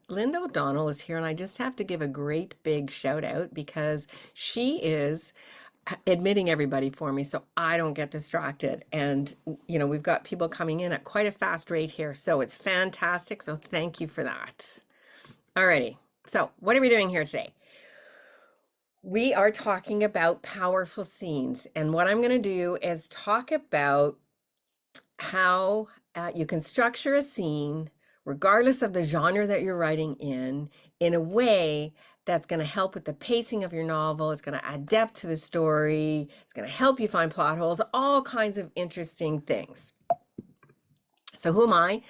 Linda O'Donnell is here, and I just have to give a great big shout out because she is admitting everybody for me so I don't get distracted. And, we've got people coming in at quite a fast rate here, so it's fantastic. So thank you for that. Alrighty. So what are we doing here today? We are talking about powerful scenes, and what I'm going to do is talk about how you can structure a scene, regardless of the genre that you're writing in a way that's going to help with the pacing of your novel. It's going to add depth to the story. It's going to help you find plot holes, all kinds of interesting things. So who am I?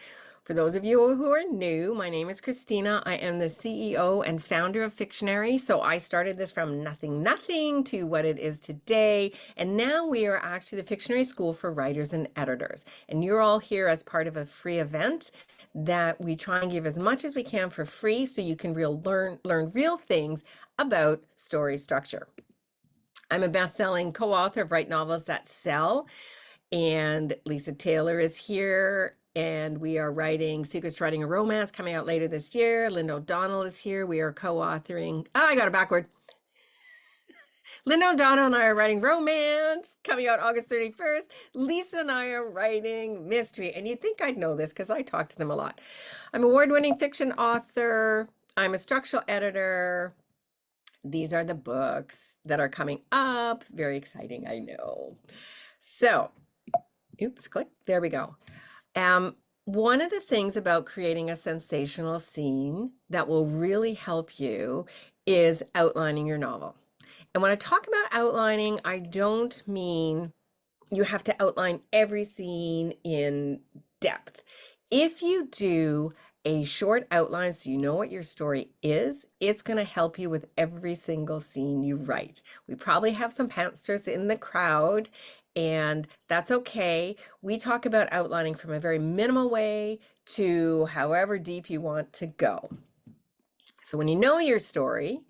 For those of you who are new, my name is Christina. I am the CEO and founder of Fictionary. So I started this from nothing to what it is today. And now we are actually the Fictionary School for Writers and Editors. And you're all here as part of a free event that we try and give as much as we can for free so you can learn real things about story structure. I'm a best-selling co-author of Write Novels That Sell, and Lisa Taylor is here, and we are writing Secrets to Writing a Romance coming out later this year. Linda O'Donnell is here. We are co-authoring, I got it backward. Linda O'Donnell and I are writing romance coming out August 31st. Lisa and I are writing mystery. And you'd think I'd know this because I talk to them a lot. I'm an award-winning fiction author. I'm a structural editor. These are the books that are coming up. Very exciting, I know. So, oops, click. There we go. One of the things about creating a sensational scene that will really help you is outlining your novel. And when I talk about outlining, I don't mean you have to outline every scene in depth. If you do a short outline so you know what your story is, it's going to help you with every single scene you write. We probably have some pantsers in the crowd, and that's okay. We talk about outlining from a very minimal way to however deep you want to go. So when you know your story,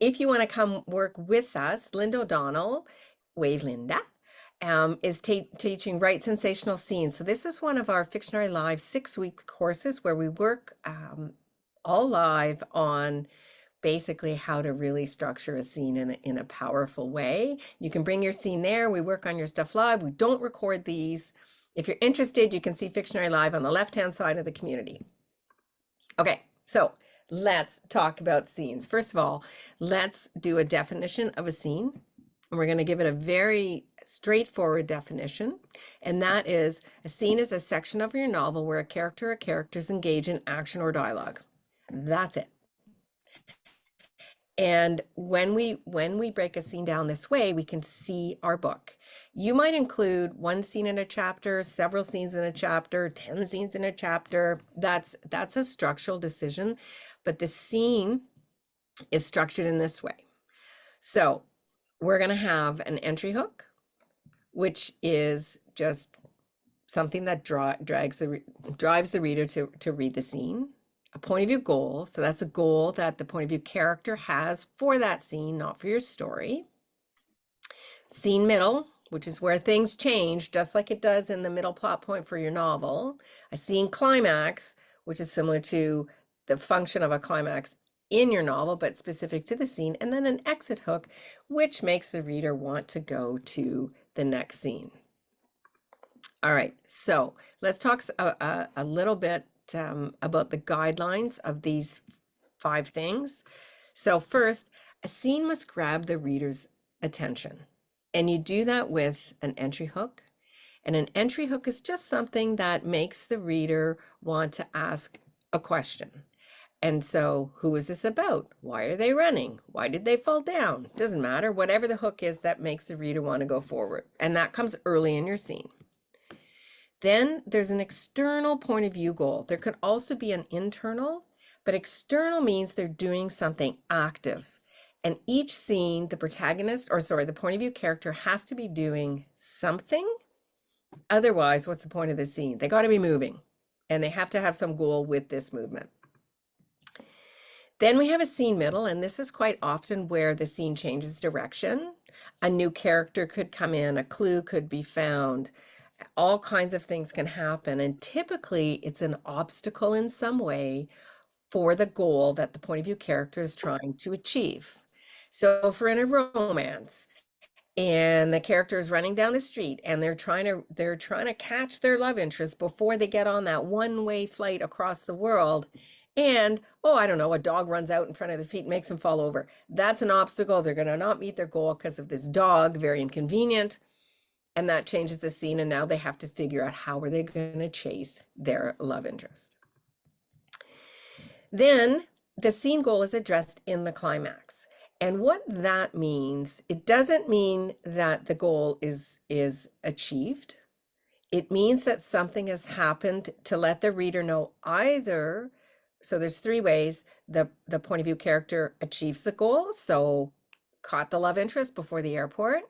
if you want to come work with us, Linda O'Donnell, wave Linda, is teaching Write Sensational Scenes. So this is one of our Fictionary Live 6-week courses where we work all live on basically how to really structure a scene in a powerful way. You can bring your scene there. We work on your stuff live. We don't record these. If you're interested, you can see Fictionary Live on the left-hand side of the community. Okay, so let's talk about scenes. First of all, let's do a definition of a scene. And we're going to give it a very straightforward definition. And that is, a scene is a section of your novel where a character or characters engage in action or dialogue. That's it. And when we break a scene down this way, we can see our book. You might include one scene in a chapter, several scenes in a chapter, 10 scenes in a chapter. That's a structural decision, but the scene is structured in this way. So we're going to have an entry hook, which is just something that drives the reader to read the scene. A point of view goal, so that's a goal that the point of view character has for that scene, not for your story. Scene middle, which is where things change, just like it does in the middle plot point for your novel. A scene climax, which is similar to the function of a climax in your novel, but specific to the scene. And then an exit hook, which makes the reader want to go to the next scene. All right, so let's talk a little bit about the guidelines of these 5 things. So first, a scene must grab the reader's attention. And you do that with an entry hook. And an entry hook is just something that makes the reader want to ask a question. And so, who is this about? Why are they running? Why did they fall down? Doesn't matter. Whatever the hook is that makes the reader want to go forward. And that comes early in your scene. Then there's an external point of view goal. There could also be an internal, but external means they're doing something active. And each scene, the point of view character has to be doing something. Otherwise, what's the point of the scene? They got to be moving, and they have to have some goal with this movement. Then we have a scene middle, and this is quite often where the scene changes direction. A new character could come in, a clue could be found. All kinds of things can happen, and typically it's an obstacle in some way for the goal that the point of view character is trying to achieve. So if we're in a romance and the character is running down the street and they're trying to catch their love interest before they get on that one-way flight across the world, and oh, I don't know, a dog runs out in front of the feet and makes them fall over. That's an obstacle. They're going to not meet their goal because of this dog, very inconvenient. And that changes the scene, and now they have to figure out how are they going to chase their love interest. Then the scene goal is addressed in the climax. And what that means, it doesn't mean that the goal is achieved. It means that something has happened to let the reader know either, so there's three ways the point of view character achieves the goal. So caught the love interest before the airport.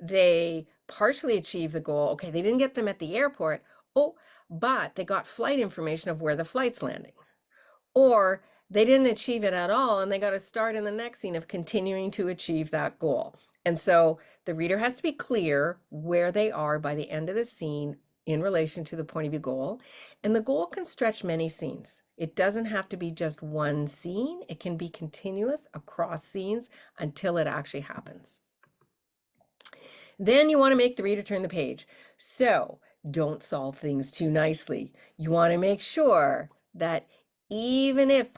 They partially achieve the goal. Okay, they didn't get them at the airport. Oh, but they got flight information of where the flight's landing. Or they didn't achieve it at all, and they got to start in the next scene of continuing to achieve that goal. And so the reader has to be clear where they are by the end of the scene in relation to the point of view goal. And the goal can stretch many scenes. It doesn't have to be just one scene. It can be continuous across scenes until it actually happens. Then you want to make the reader turn the page. So don't solve things too nicely. You want to make sure that even if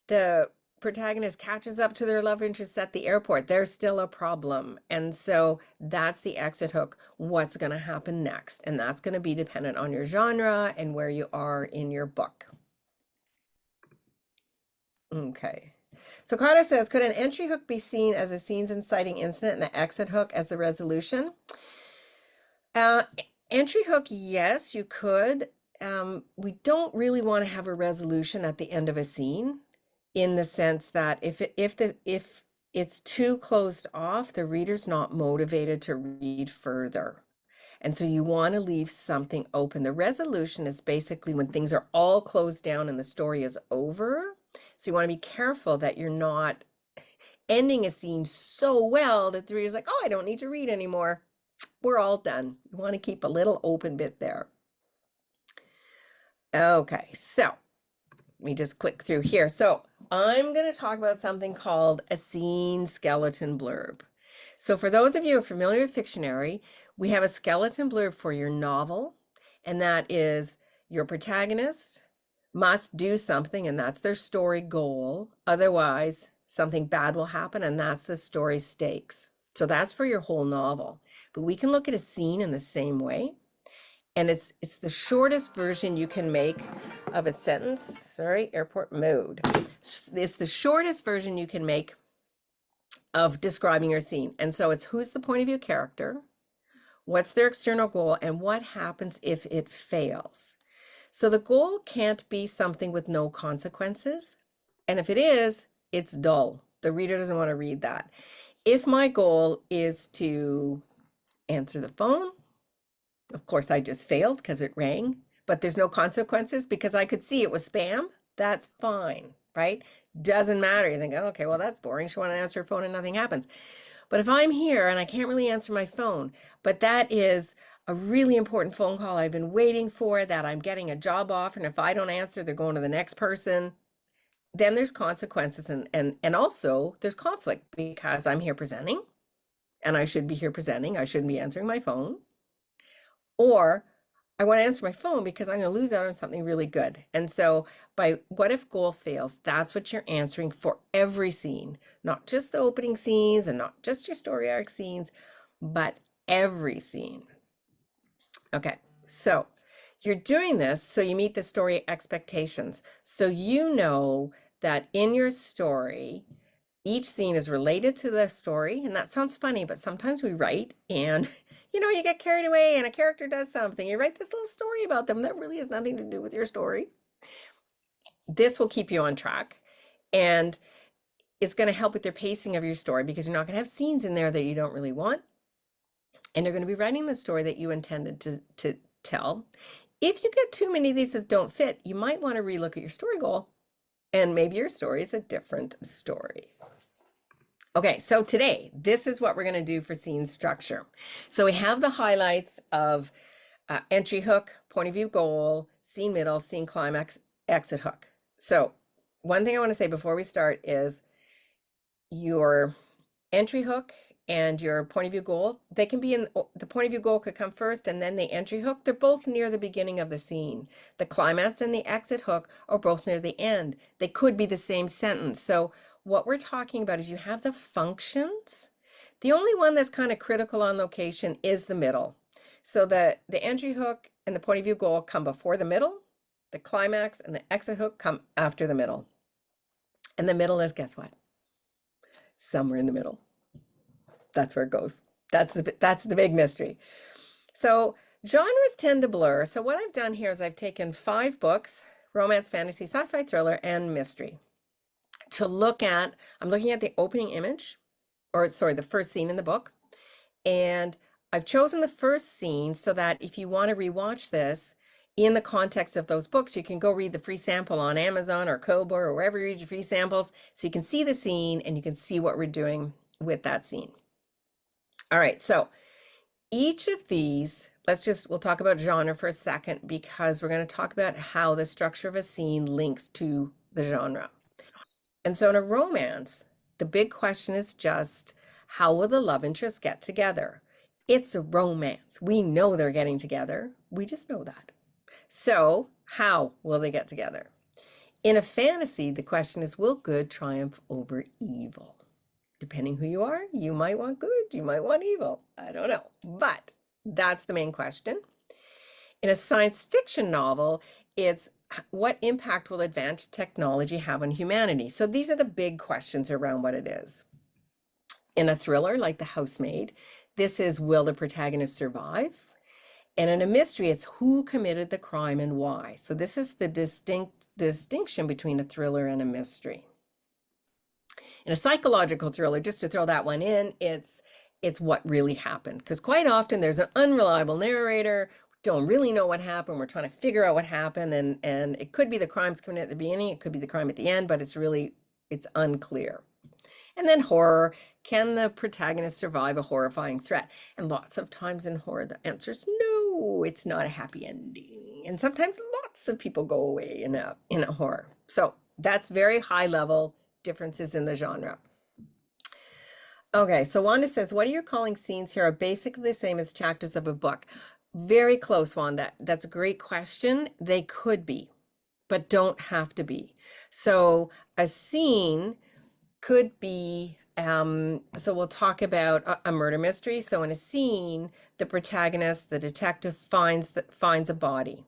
the protagonist catches up to their love interest at the airport, there's still a problem. And so that's the exit hook. What's going to happen next? And that's going to be dependent on your genre and where you are in your book. Okay. So Carter says, could an entry hook be seen as a scene's inciting incident and the exit hook as a resolution? Entry hook, yes, you could. We don't really want to have a resolution at the end of a scene, in the sense that if it's too closed off, the reader's not motivated to read further. And so you want to leave something open. The resolution is basically when things are all closed down and the story is over. So you want to be careful that you're not ending a scene so well that the reader's like, oh, I don't need to read anymore. We're all done. You want to keep a little open bit there. Okay, so let me just click through here. So I'm going to talk about something called a scene skeleton blurb. So for those of you who are familiar with Fictionary, we have a skeleton blurb for your novel, and that is your protagonist must do something, and that's their story goal. Otherwise, something bad will happen, and that's the story stakes. So that's for your whole novel. But we can look at a scene in the same way. And it's the shortest version you can make of a sentence. Sorry, airport mode. It's the shortest version you can make of describing your scene. And so it's who's the point of view character, what's their external goal, and what happens if it fails. So the goal can't be something with no consequences. And if it is, it's dull. The reader doesn't want to read that. If my goal is to answer the phone, of course, I just failed because it rang, but there's no consequences because I could see it was spam. That's fine, right? Doesn't matter. You think, oh, okay, well, that's boring. She wanted to answer her phone and nothing happens. But if I'm here and I can't really answer my phone, but that is a really important phone call I've been waiting for, that I'm getting a job offer, and if I don't answer, they're going to the next person, then there's consequences, and also there's conflict because I'm here presenting and I should be here presenting. I shouldn't be answering my phone. Or I want to answer my phone because I'm going to lose out on something really good. And so by what if goal fails, that's what you're answering for every scene, not just the opening scenes and not just your story arc scenes, but every scene. Okay, so you're doing this so you meet the story expectations. So you know that in your story, each scene is related to the story. And that sounds funny, but sometimes we write and you get carried away and a character does something. You write this little story about them that really has nothing to do with your story. This will keep you on track, and it's going to help with your pacing of your story because you're not going to have scenes in there that you don't really want. And you're going to be writing the story that you intended to tell. If you get too many of these that don't fit, you might want to relook at your story goal, and maybe your story is a different story. Okay, so today, this is what we're going to do for scene structure. So we have the highlights of entry hook, point of view goal, scene middle, scene climax, exit hook. So one thing I want to say before we start is your entry hook and your point of view goal, they can be in the point of view goal could come first and then the entry hook. They're both near the beginning of the scene. The climax and the exit hook are both near the end. They could be the same sentence. So what we're talking about is you have the functions. The only one that's kind of critical on location is the middle. So the entry hook and the point of view goal come before the middle. The climax and the exit hook come after the middle. And the middle is, guess what? Somewhere in the middle. That's where it goes. That's the big mystery. So genres tend to blur. So what I've done here is I've taken 5 books, romance, fantasy, sci-fi, thriller, and mystery, to look at. I'm looking at the opening image, or sorry, the first scene in the book. And I've chosen the first scene so that if you want to rewatch this in the context of those books, you can go read the free sample on Amazon or Kobo or wherever you read your free samples. So you can see the scene and you can see what we're doing with that scene. All right, so each of these, we'll talk about genre for a second because we're going to talk about how the structure of a scene links to the genre. And so in a romance, the big question is just, how will the love interests get together? It's a romance. We know they're getting together. We just know that. So how will they get together? In a fantasy, the question is, will good triumph over evil? Depending who you are, you might want good, you might want evil. I don't know, but that's the main question. In a science fiction novel, it's what impact will advanced technology have on humanity? So these are the big questions around what it is. In a thriller like The Housemaid, this is, will the protagonist survive? And in a mystery, it's who committed the crime and why. So this is the distinction between a thriller and a mystery. In a psychological thriller, just to throw that one in, it's what really happened. Because quite often there's an unreliable narrator, don't really know what happened. We're trying to figure out what happened, and it could be the crime's committed at the beginning, it could be the crime at the end, but it's unclear. And then horror, can the protagonist survive a horrifying threat? And lots of times in horror, the answer is no, it's not a happy ending. And sometimes lots of people go away in a horror. So that's very high level differences in the genre. Okay, so Wanda says, what are you calling scenes here are basically the same as chapters of a book? Very close, Wanda. That's a great question. They could be, but don't have to be. So a scene could be, so we'll talk about a murder mystery. So in a scene, the protagonist, the detective finds a body.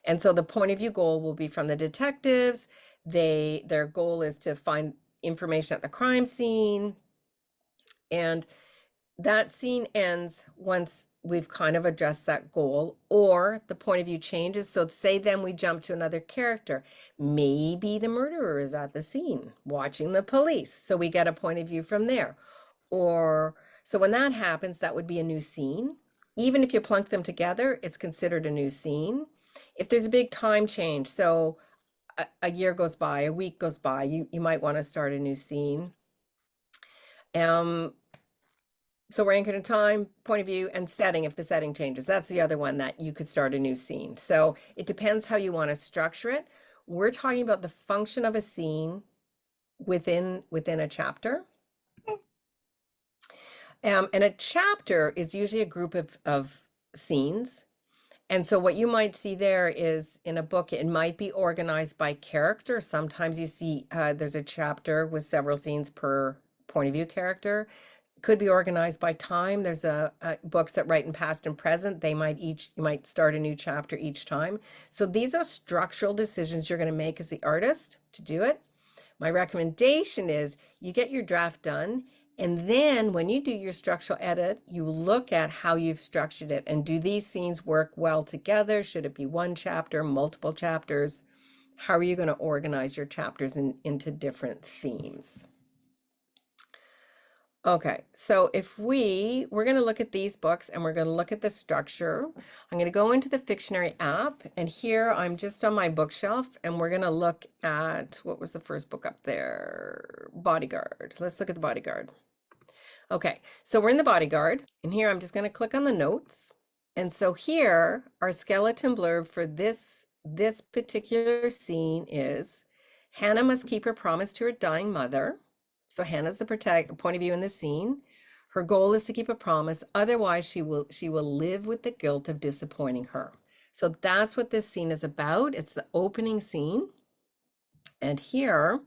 And so the point of view goal will be from the detectives. Their goal is to find information at the crime scene. And that scene ends once we've kind of addressed that goal, or the point of view changes. So say then we jump to another character. Maybe the murderer is at the scene watching the police. So we get a point of view from there. Or so when that happens, that would be a new scene. Even if you plunk them together, it's considered a new scene. If there's a big time change, so a year goes by, a week goes by, you might want to start a new scene. So we're anchored in time, point of view, and setting if the setting changes. That's the other one that you could start a new scene. So it depends how you want to structure it. We're talking about the function of a scene within a chapter. And a chapter is usually a group of scenes. And so what you might see there is in a book, it might be organized by character. Sometimes you see there's a chapter with several scenes per point of view character. Could be organized by time. There's books that write in past and present. You might start a new chapter each time. So these are structural decisions you're going to make as the artist to do it. My recommendation is you get your draft done, and then when you do your structural edit, you look at how you've structured it. And do these scenes work well together? Should it be one chapter, multiple chapters? How are you going to organize your chapters into different themes? Okay, so if we're going to look at these books and we're going to look at the structure. I'm going to go into the Fictionary app, and here I'm just on my bookshelf, and we're going to look at, what was the first book up there? Bodyguard. Let's look at the Bodyguard. Okay, so we're in the Bodyguard, and here I'm just going to click on the notes. And so here, our skeleton blurb for this particular scene is, Hannah must keep her promise to her dying mother. So Hannah's the point of view in the scene. Her goal is to keep a promise, otherwise she will live with the guilt of disappointing her. So that's what this scene is about. It's the opening scene. And here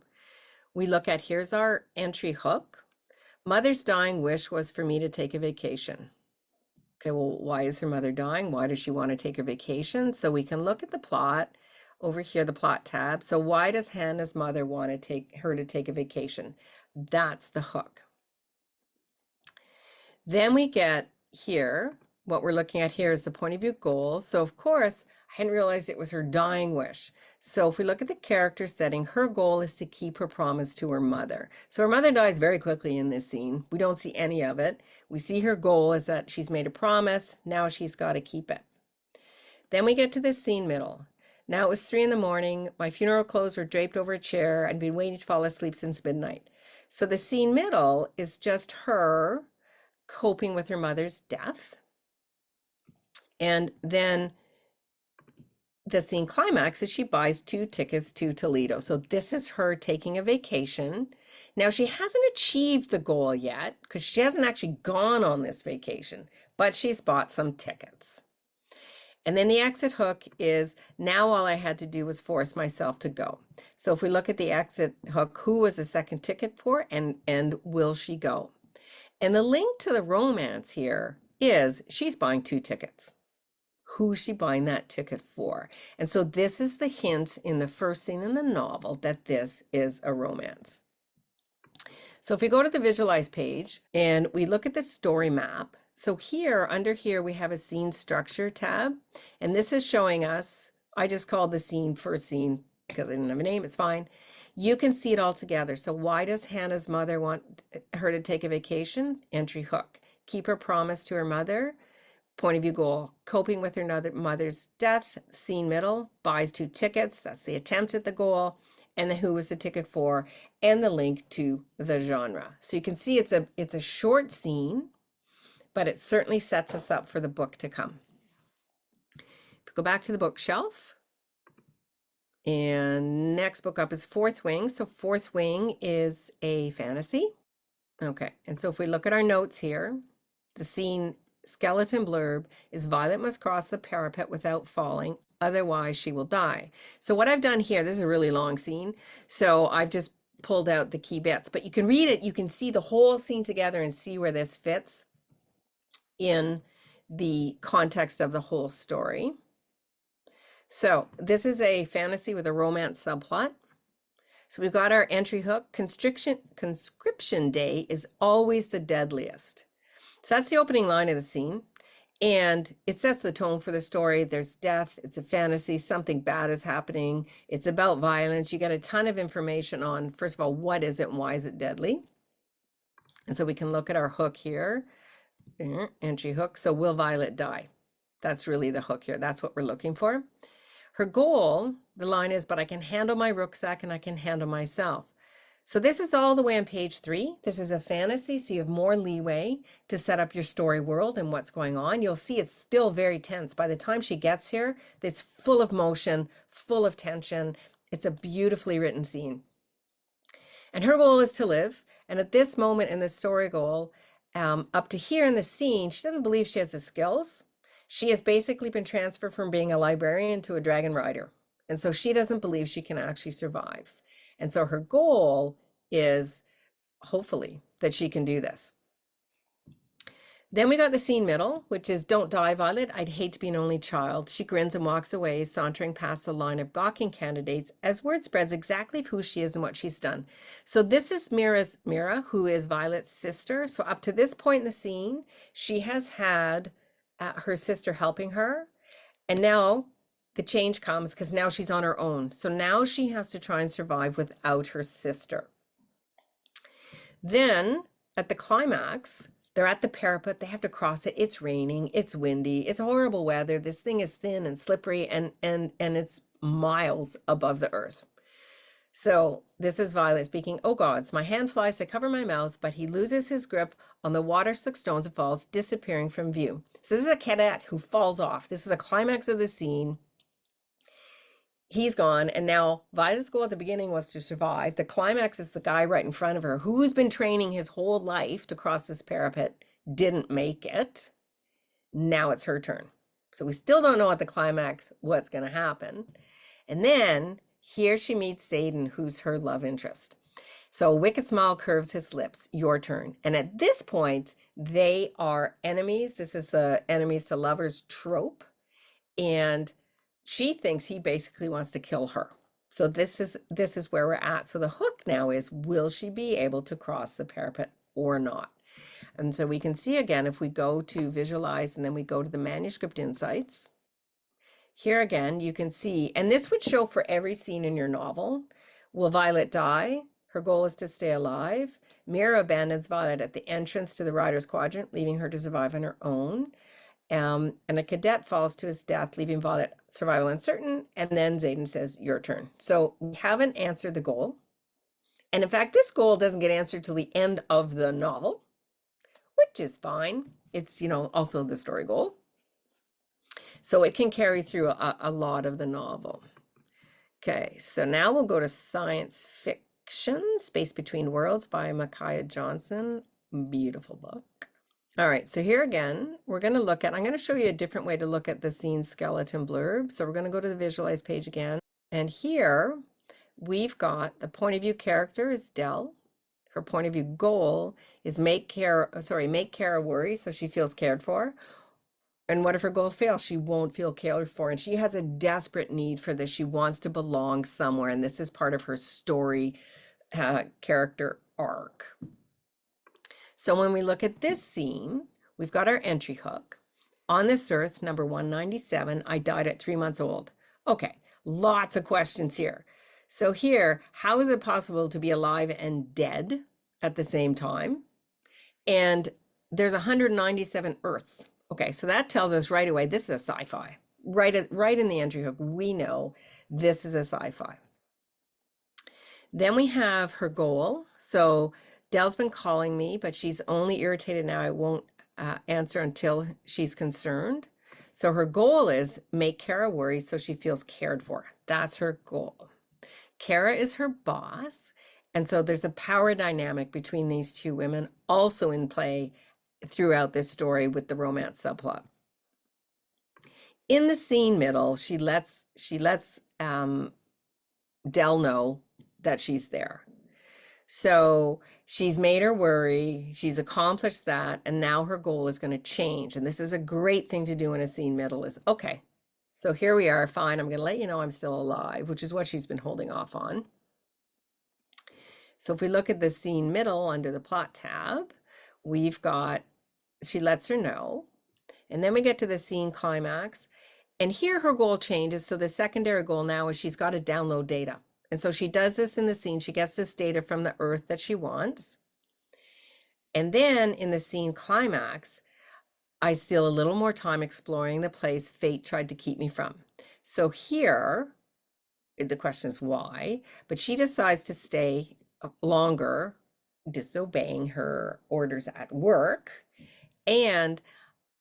we look at, here's our entry hook. Mother's dying wish was for me to take a vacation. Okay, well, why is her mother dying? Why does she want to take a vacation? So we can look at the plot over here, the plot tab. So why does Hannah's mother want to take her to take a vacation? That's the hook. Then we get here, what we're looking at here is the point of view goal. So of course, I hadn't realized it was her dying wish. So if we look at the character setting, her goal is to keep her promise to her mother. So her mother dies very quickly in this scene. We don't see any of it. We see her goal is that she's made a promise. Now she's got to keep it. Then we get to the scene middle. Now it was 3 in the morning. My funeral clothes were draped over a chair. I'd been waiting to fall asleep since midnight. So the scene middle is just her coping with her mother's death. And then the scene climax is she buys 2 tickets to Toledo. So this is her taking a vacation. Now she hasn't achieved the goal yet because she hasn't actually gone on this vacation, but she's bought some tickets. And then the exit hook is, now all I had to do was force myself to go. So if we look at the exit hook, who was the second ticket for, and will she go? And the link to the romance here is she's buying 2 tickets. Who's she buying that ticket for? And so this is the hint in the first scene in the novel that this is a romance. So if we go to the visualize page and we look at the story map, so here, under here, we have a scene structure tab, and this is showing us, I just called the scene first scene because I didn't have a name, it's fine. You can see it all together. So why does Hannah's mother want her to take a vacation? Entry hook. Keep her promise to her mother. Point of view goal. Coping with her mother's death. Scene middle. Buys 2 tickets. That's the attempt at the goal. And the who was the ticket for. And the link to the genre. So you can see it's a short scene, but it certainly sets us up for the book to come. If we go back to the bookshelf. And next book up is Fourth Wing. So Fourth Wing is a fantasy. Okay, and so if we look at our notes here, the Scene Skeleton Blurb is Violet must cross the parapet without falling, otherwise she will die. So what I've done here, this is a really long scene, so I've just pulled out the key bits, but you can read it, you can see the whole scene together and see where this fits in the context of the whole story. So this is a fantasy with a romance subplot. So we've got our entry hook. Conscription day is always the deadliest. So that's the opening line of the scene. And it sets the tone for the story. There's death. It's a fantasy. Something bad is happening. It's about violence. You get a ton of information on, first of all, what is it and why is it deadly? And so we can look at our hook here. Entry hook. So will Violet die? That's really the hook here. That's what we're looking for. Her goal, the line is, but I can handle my rucksack and I can handle myself. So this is all the way on page 3. This is a fantasy, so you have more leeway to set up your story world and what's going on. You'll see it's still very tense. By the time she gets here, it's full of motion, full of tension. It's a beautifully written scene. And her goal is to live. And at this moment in the story goal, up to here in the scene, she doesn't believe she has the skills. She has basically been transferred from being a librarian to a dragon rider. And so she doesn't believe she can actually survive. And so her goal is, hopefully, that she can do this. Then we got the scene middle, which is, don't die, Violet. I'd hate to be an only child. She grins and walks away, sauntering past the line of gawking candidates as word spreads exactly of who she is and what she's done. So this is Mira, who is Violet's sister. So up to this point in the scene, she has had her sister helping her, and now the change comes because now she's on her own. So now she has to try and survive without her sister. Then at the climax, they're at the parapet, they have to cross it. It's raining, it's windy, it's horrible weather. This thing is thin and slippery, and it's miles above the earth. So this is Violet speaking. Oh gods, my hand flies to cover my mouth, but he loses his grip on the water-slick stones and falls, disappearing from view. So this is a cadet who falls off. This is a climax of the scene. he's gone. And now Violet's goal at the beginning was to survive. The climax is the guy right in front of her who's been training his whole life to cross this parapet, didn't make it. Now it's her turn. So we still don't know at the climax what's going to happen. And then here she meets Satan, who's her love interest. So a wicked smile curves his lips. Your turn. And at this point, they are enemies. This is the enemies to lovers trope. And she thinks he basically wants to kill her. So this is where we're at. So the hook now is, will she be able to cross the parapet or not? And so we can see again, if we go to visualize and then we go to the manuscript insights, here again, you can see, and this would show for every scene in your novel. Will Violet die? Her goal is to stay alive. Mira abandons Violet at the entrance to the Rider's Quadrant, leaving her to survive on her own. And a cadet falls to his death, leaving Violet survival uncertain. And then Xaden says, your turn. So we haven't answered the goal. And in fact, this goal doesn't get answered till the end of the novel, which is fine. It's, also the story goal. So it can carry through a lot of the novel. Okay, so now we'll go to science fiction, Space Between Worlds by Micaiah Johnson. Beautiful book. All right, so here again, we're going to look at, I'm going to show you a different way to look at the Scene Skeleton Blurb. So we're going to go to the visualize page again. And here we've got the point of view character is Dell. Her point of view goal is make Kara worry so she feels cared for. And what if her goal fails? She won't feel cared for. And she has a desperate need for this. She wants to belong somewhere. And this is part of her story character arc. So when we look at this scene, we've got our entry hook. On this earth, number 197, I died at 3 months old. Okay, lots of questions here. So here, how is it possible to be alive and dead at the same time? And there's 197 Earths. Okay, so that tells us right away, this is a sci-fi. Right in the entry hook, we know this is a sci-fi. Then we have her goal. So Dell's been calling me, but she's only irritated now. I won't answer until she's concerned. So her goal is make Kara worry so she feels cared for. That's her goal. Kara is her boss. And so there's a power dynamic between these two women also in play throughout this story with the romance subplot. In the scene middle, she lets Dell know that she's there. So she's made her worry, she's accomplished that, and now her goal is going to change. And this is a great thing to do in a scene middle is, okay, so here we are, fine, I'm going to let you know I'm still alive, which is what she's been holding off on. So if we look at the scene middle under the plot tab, we've got, she lets her know, and then we get to the scene climax, and here her goal changes. So the secondary goal now is she's got to download data. And so she does this in the scene. She gets this data from the Earth that she wants. And then in the scene climax, I steal a little more time exploring the place fate tried to keep me from. So here, the question is why, but she decides to stay longer, disobeying her orders at work. And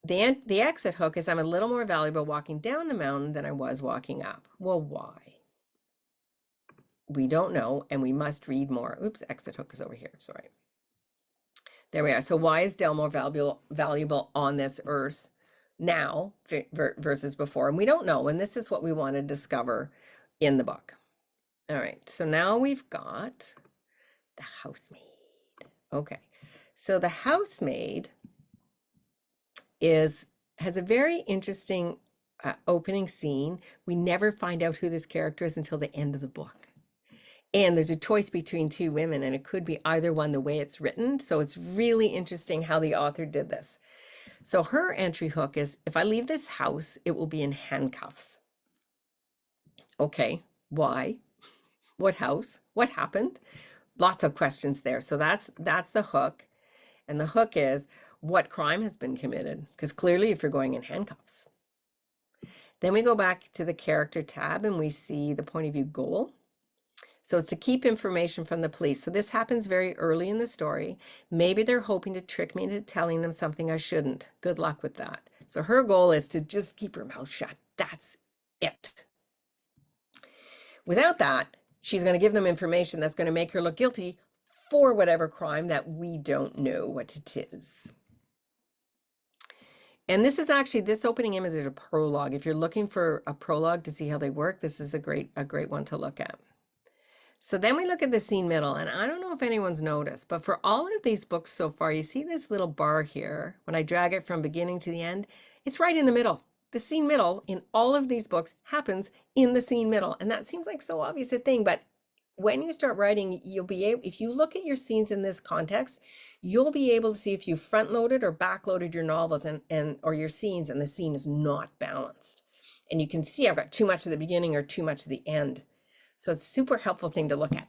the exit hook is I'm a little more valuable walking down the mountain than I was walking up. Well, why? We don't know, and we must read more. Oops, exit hook is over here, sorry. There we are. So why is Dell more valuable on this earth now versus before? And we don't know, and this is what we want to discover in the book. All right, so now we've got the housemaid. Okay, so the housemaid has a very interesting opening scene. We never find out who this character is until the end of the book. And there's a choice between two women, and it could be either one the way it's written. So it's really interesting how the author did this. So her entry hook is, if I leave this house, it will be in handcuffs. Okay, why? What house? What happened? Lots of questions there. So that's the hook. And the hook is, what crime has been committed? Because clearly if you're going in handcuffs. Then we go back to the character tab and we see the point of view goal. So it's to keep information from the police. So this happens very early in the story. Maybe they're hoping to trick me into telling them something I shouldn't. Good luck with that. So her goal is to just keep her mouth shut. That's it. Without that, she's going to give them information that's going to make her look guilty for whatever crime that we don't know what it is. And this is actually, this opening image is a prologue. If you're looking for a prologue to see how they work, this is a great one to look at. So then we look at the scene middle, and I don't know if anyone's noticed, but for all of these books so far, you see this little bar here. When I drag it from beginning to the end, it's right in the middle. The scene middle in all of these books happens in the scene middle. And that seems like so obvious a thing, but when you start writing, you'll be able, if you look at your scenes in this context, you'll be able to see if you front loaded or back loaded your novels or your scenes, and the scene is not balanced. And you can see I've got too much at the beginning or too much at the end. So it's a super helpful thing to look at.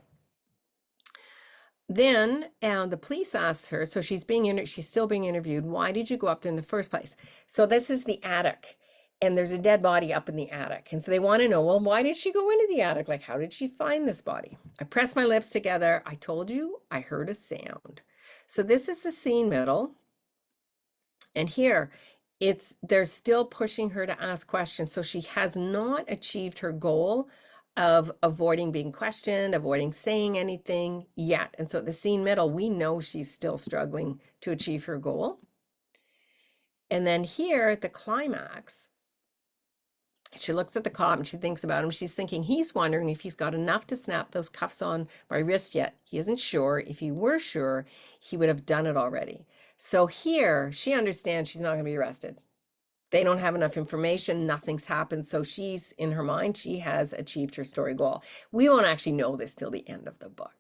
Then the police asks her, so she's still being interviewed, why did you go up there in the first place? So this is the attic, and there's a dead body up in the attic. And so they want to know, well, why did she go into the attic? Like, how did she find this body? I pressed my lips together. I told you, I heard a sound. So this is the scene middle. And here, they're still pushing her to ask questions. So she has not achieved her goal of avoiding being questioned, avoiding saying anything yet. And so at the scene middle, we know she's still struggling to achieve her goal. And then here at the climax, she looks at the cop and she thinks about him. She's thinking he's wondering if he's got enough to snap those cuffs on my wrist yet. He isn't sure. If he were sure, he would have done it already. So here, she understands she's not going to be arrested. They don't have enough information. Nothing's happened. So she's, in her mind, she has achieved her story goal. We won't actually know this till the end of the book.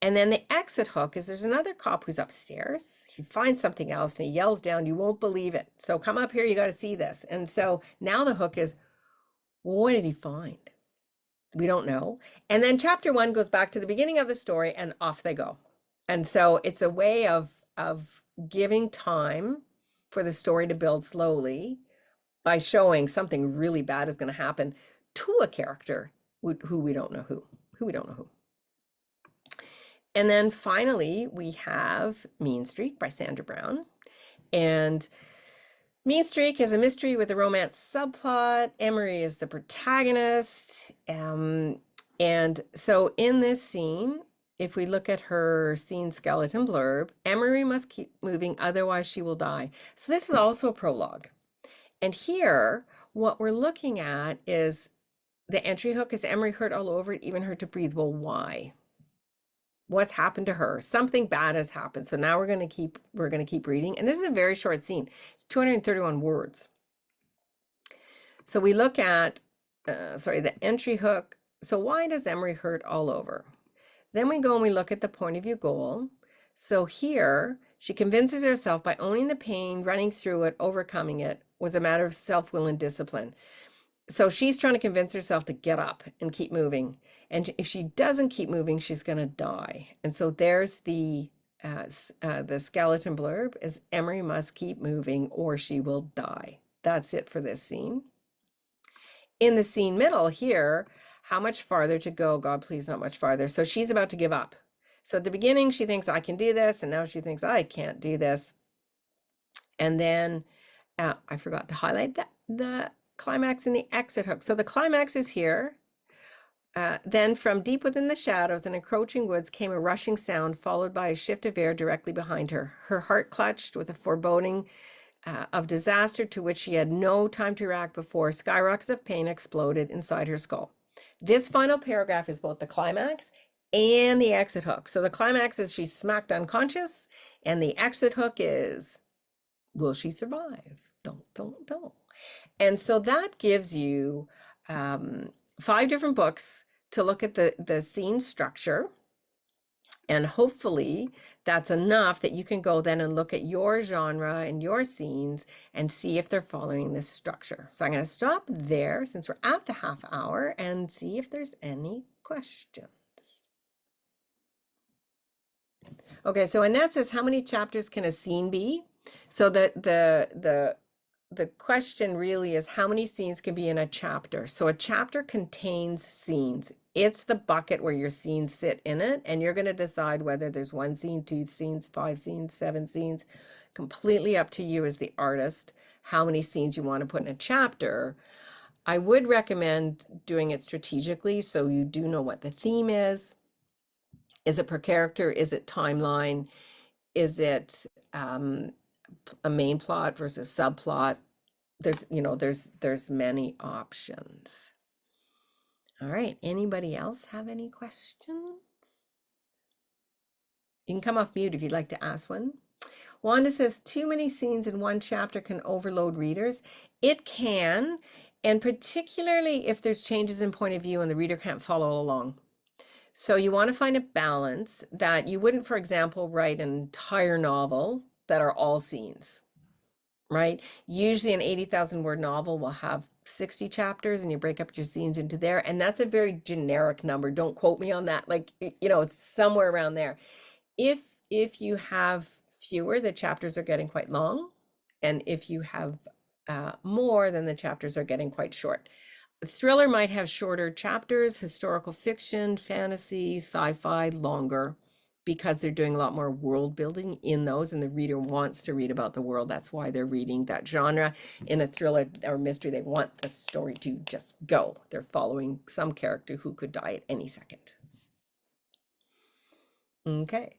And then the exit hook is there's another cop who's upstairs. He finds something else and he yells down, you won't believe it. So come up here, you got to see this. And so now the hook is, well, what did he find? We don't know. And then chapter 1 goes back to the beginning of the story and off they go. And so it's a way of giving time for the story to build slowly by showing something really bad is going to happen to a character who we don't know who we don't know who. And then finally, we have Mean Streak by Sandra Brown. And Mean Streak is a mystery with a romance subplot. Emery is the protagonist. And so in this scene, if we look at her Scene Skeleton Blurb, Emery must keep moving, otherwise she will die. So this is also a prologue. And here, what we're looking at is the entry hook is Emery hurt all over it, even hurt to breathe. Well, why? What's happened to her? Something bad has happened. So now we're going to keep reading. And this is a very short scene. It's 231 words. So we look at, the entry hook. So why does Emery hurt all over? Then we go and we look at the point of view goal. So here, she convinces herself by owning the pain, running through it, overcoming it, was a matter of self-will and discipline. So she's trying to convince herself to get up and keep moving. And if she doesn't keep moving, she's going to die. And so there's the skeleton blurb is Emery must keep moving or she will die. That's it for this scene. In the scene middle here, how much farther to go? God, please, not much farther. So she's about to give up. So at the beginning, she thinks I can do this. And now she thinks I can't do this. And then I forgot to highlight the climax and the exit hook. So the climax is here. Then from deep within the shadows and encroaching woods came a rushing sound, followed by a shift of air directly behind her. Her heart clutched with a foreboding of disaster to which she had no time to react before skyrockets of pain exploded inside her skull. This final paragraph is both the climax and the exit hook. So the climax is she's smacked unconscious, and the exit hook is, will she survive? Don't. And so that gives you 5 different books to look at the scene structure. And hopefully that's enough that you can go then and look at your genre and your scenes and see if they're following this structure. So I'm going to stop there since we're at the half hour and see if there's any questions. Okay, so Annette says, how many chapters can a scene be? So the question really is how many scenes can be in a chapter. So a chapter contains scenes. It's the bucket where your scenes sit in it, and you're going to decide whether there's 1 scene, 2 scenes, 5 scenes, 7 scenes. Completely up to you as the artist, how many scenes you want to put in a chapter. I would recommend doing it strategically so you do know what the theme is. Is it per character? Is it timeline? Is it a main plot versus subplot? There's many options. All right, anybody else have any questions? You can come off mute if you'd like to ask one. Wanda says, too many scenes in one chapter can overload readers. It can, and particularly if there's changes in point of view and the reader can't follow along. So you want to find a balance that you wouldn't, for example, write an entire novel that are all scenes, right? Usually an 80,000 word novel will have 60 chapters and you break up your scenes into there. And that's a very generic number. Don't quote me on that. Like, somewhere around there. If you have fewer, the chapters are getting quite long. And if you have more, then the chapters are getting quite short. Thriller might have shorter chapters, historical fiction, fantasy, sci-fi, longer, because they're doing a lot more world building in those, and the reader wants to read about the world. That's why they're reading that genre. In a thriller or mystery, they want the story to just go. They're following some character who could die at any second. Okay.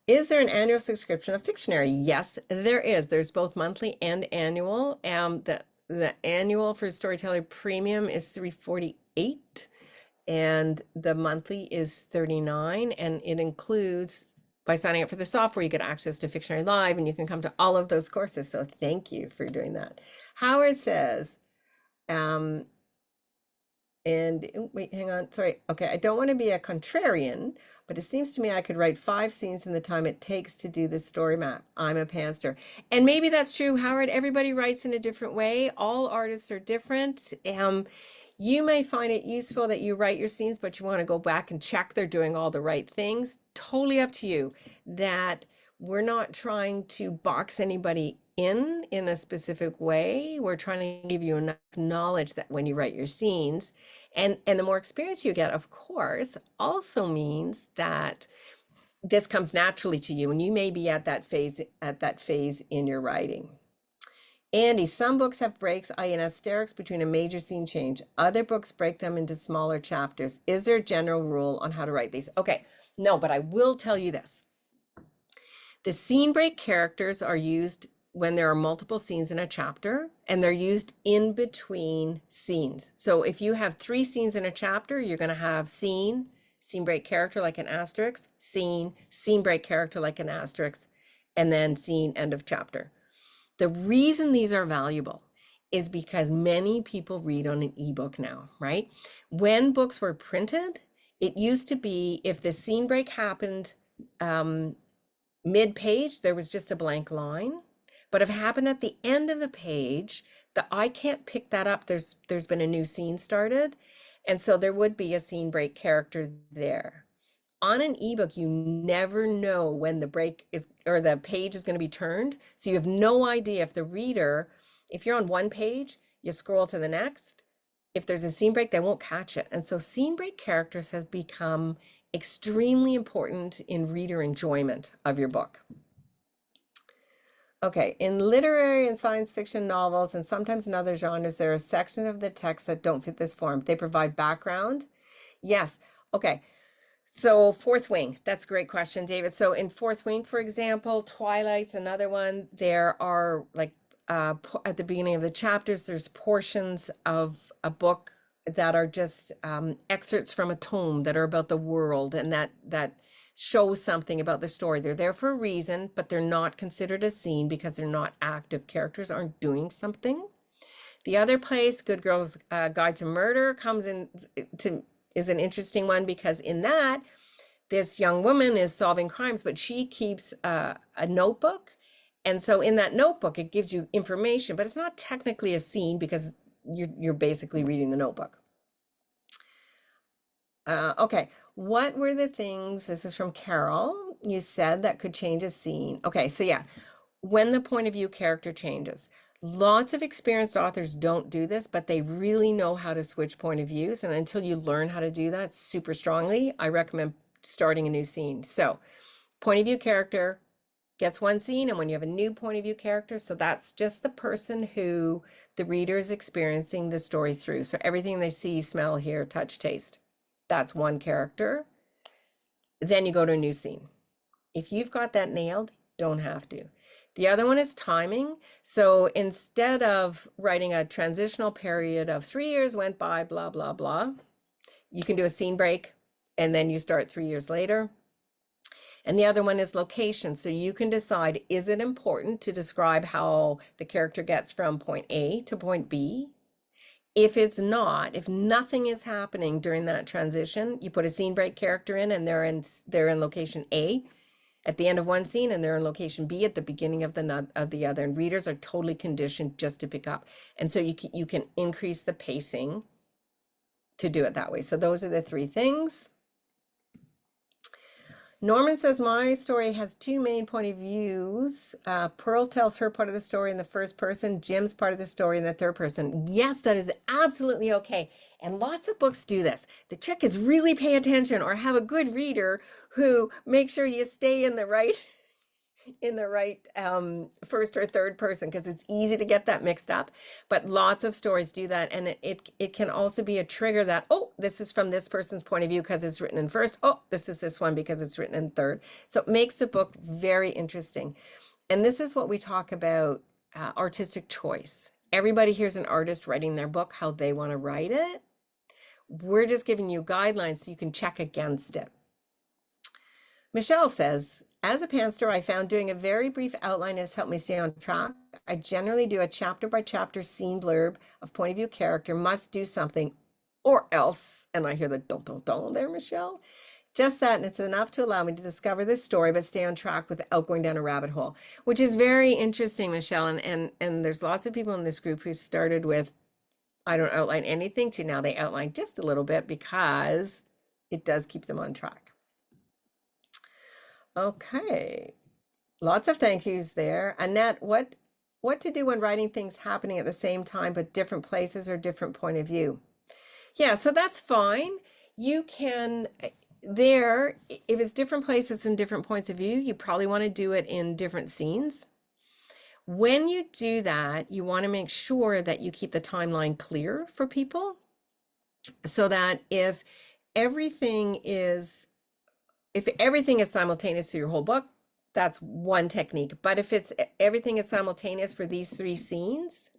Is there an annual subscription of Fictionary? Yes, there is. There's both monthly and annual. The annual for Storyteller Premium is $348, and the monthly is $39, and it includes, by signing up for the software, you get access to Fictionary Live, and you can come to all of those courses. So thank you for doing that. Howard says, wait, hang on, sorry. Okay, I don't want to be a contrarian, but it seems to me I could write 5 scenes in the time it takes to do the story map. I'm a pantser. And maybe that's true, Howard. Everybody writes in a different way. All artists are different. You may find it useful that you write your scenes, but you want to go back and check they're doing all the right things. Totally up to you. That we're not trying to box anybody in a specific way. We're trying to give you enough knowledge that when you write your scenes, and the more experience you get, of course, also means that this comes naturally to you, and you may be at that phase in your writing. Andy, some books have breaks, i.e. an asterisk between a major scene change. Other books break them into smaller chapters. Is there a general rule on how to write these? Okay, no, but I will tell you this. The scene break characters are used when there are multiple scenes in a chapter, and they're used in between scenes. So if you have 3 scenes in a chapter, you're going to have scene break character like an asterisk, scene break character like an asterisk, and then scene, end of chapter. The reason these are valuable is because many people read on an ebook now, right? When books were printed, it used to be if the scene break happened mid-page, there was just a blank line. But if it happened at the end of the page, I can't pick that up. There's been a new scene started. And so there would be a scene break character there. On an ebook, you never know when the break is, or the page is going to be turned. So you have no idea if the reader, if you're on one page, you scroll to the next. If there's a scene break, they won't catch it. And so scene break characters has become extremely important in reader enjoyment of your book. Okay, in literary and science fiction novels, and sometimes in other genres, there are sections of the text that don't fit this form. They provide background. Yes. Okay. So Fourth Wing, that's a great question, David. So in Fourth Wing, for example, Twilight's another one. There are like at the beginning of the chapters, there's portions of a book that are just excerpts from a tome that are about the world, and that shows something about the story. They're there for a reason, but they're not considered a scene because they're not active. Characters aren't doing something. The other place, Good Girl's Guide to Murder, is an interesting one because in that, this young woman is solving crimes, but she keeps a notebook. And so in that notebook, it gives you information, but it's not technically a scene because you're basically reading the notebook. Okay, what were the things, this is from Carol, you said that could change a scene? Okay, so yeah, when the point of view character changes. Lots of experienced authors don't do this, but they really know how to switch point of views. And until you learn how to do that super strongly, I recommend starting a new scene. So point of view character gets one scene, and when you have a new point of view character, so that's just the person who the reader is experiencing the story through. So everything they see, smell, hear, touch, taste, that's one character. Then you go to a new scene. If you've got that nailed, don't have to. The other one is timing. So instead of writing a transitional period of 3 years went by, blah, blah, blah, you can do a scene break and then you start 3 years later. And the other one is location. So you can decide, is it important to describe how the character gets from point A to point B? If it's not, if nothing is happening during that transition, you put a scene break character in and they're in location A at the end of one scene and they're in location B at the beginning of the other. And readers are totally conditioned just to pick up. And so you can increase the pacing to do it that way. So those are the three things. Norman says, my story has two main point of views. Pearl tells her part of the story in the first person, Jim's part of the story in the third person. Yes, that is absolutely okay. And lots of books do this. The trick is really pay attention or have a good reader who makes sure you stay in the right first or third person, because it's easy to get that mixed up. But lots of stories do that, and it can also be a trigger that, oh, this is from this person's point of view because it's written in first. Oh, this is this one because it's written in third. So it makes the book very interesting. And this is what we talk about, artistic choice. Everybody here's an artist writing their book how they want to write it. We're just giving you guidelines so you can check against it. Michelle says, as a pantser, I found doing a very brief outline has helped me stay on track. I generally do a chapter by chapter scene blurb of point of view character, must do something or else. And I hear the dun dun dun there, Michelle. Just that, and it's enough to allow me to discover this story, but stay on track without going down a rabbit hole, which is very interesting, Michelle. And there's lots of people in this group who started with, I don't outline anything, to now they outline just a little bit because it does keep them on track. Okay, lots of thank yous there. Annette, what to do when writing things happening at the same time, but different places or different point of view? Yeah, so that's fine. You can, if it's different places and different points of view, you probably want to do it in different scenes. When you do that, you want to make sure that you keep the timeline clear for people so that if everything is simultaneous to your whole book, that's one technique. But if everything is simultaneous for these three scenes,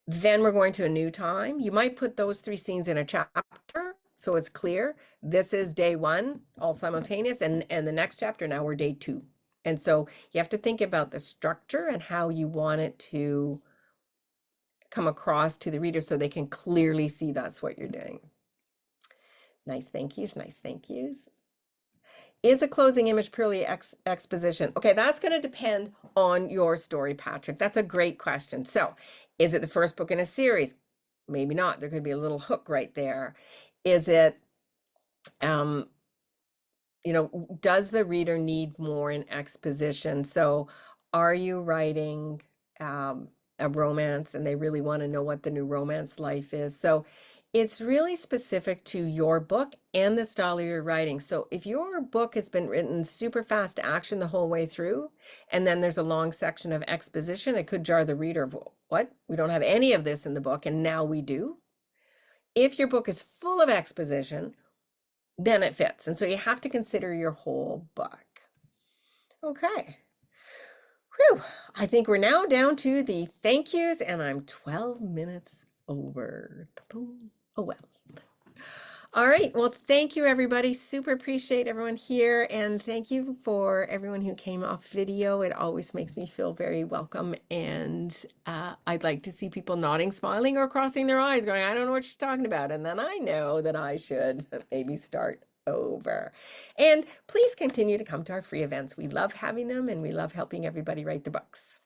then we're going to a new time. You might put those three scenes in a chapter so it's clear. This is day one, all simultaneous, and the next chapter, now we're day two. And so you have to think about the structure and how you want it to come across to the reader so they can clearly see that's what you're doing. Nice thank yous, nice thank yous. Is a closing image purely exposition? Okay, that's going to depend on your story, Patrick. That's a great question. So, is it the first book in a series? Maybe not. There could be a little hook right there. Is it, does the reader need more in exposition? So, are you writing a romance and they really want to know what the new romance life is? So, it's really specific to your book and the style of your writing. So if your book has been written super fast action the whole way through, and then there's a long section of exposition, it could jar the reader of, what? We don't have any of this in the book, and now we do. If your book is full of exposition, then it fits. And so you have to consider your whole book. Okay. Whew. I think we're now down to the thank yous, and I'm 12 minutes over. Oh, well. All right. Well, thank you, everybody. Super appreciate everyone here. And thank you for everyone who came off video. It always makes me feel very welcome. And I'd like to see people nodding, smiling, or crossing their eyes going, I don't know what she's talking about. And then I know that I should maybe start over. And please continue to come to our free events. We love having them and we love helping everybody write the books.